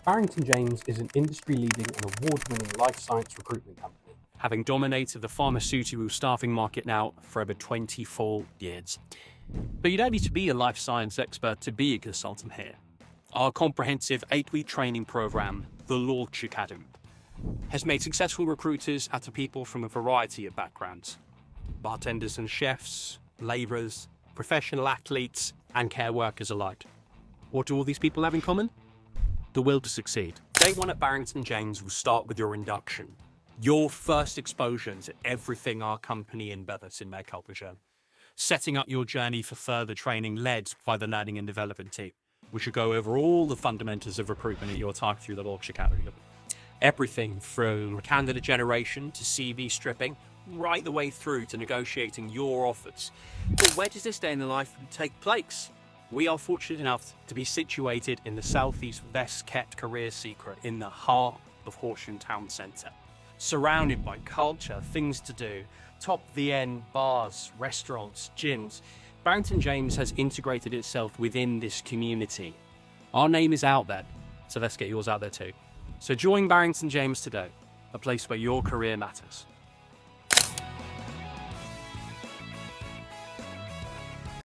Barrington James is an industry-leading and award-winning life science recruitment company, having dominated the pharmaceutical staffing market now for over 24 years. But you don't need to be a life science expert to be a consultant here. Our comprehensive 8-week training program, the Launch Academy, has made successful recruiters out of people from a variety of backgrounds. Bartenders and chefs, labourers, professional athletes, and care workers alike. What do all these people have in common? The will to succeed. Day one at Barrington James will start with your induction. Your first exposure to everything our company endeavours in their culture. Setting up your journey for further training led by the Learning and Development team. We should go over all the fundamentals of recruitment at your time through the Launch Academy. Everything from candidate generation to CV stripping, right the way through to negotiating your offers. But where does this day in the life take place? We are fortunate enough to be situated in the southeast best kept career secret in the heart of Horsham Town Centre. Surrounded by culture, things to do, top of the end bars, restaurants, gyms. Barrington James has integrated itself within this community. Our name is out there, so let's get yours out there too. So join Barrington James today, a place where your career matters.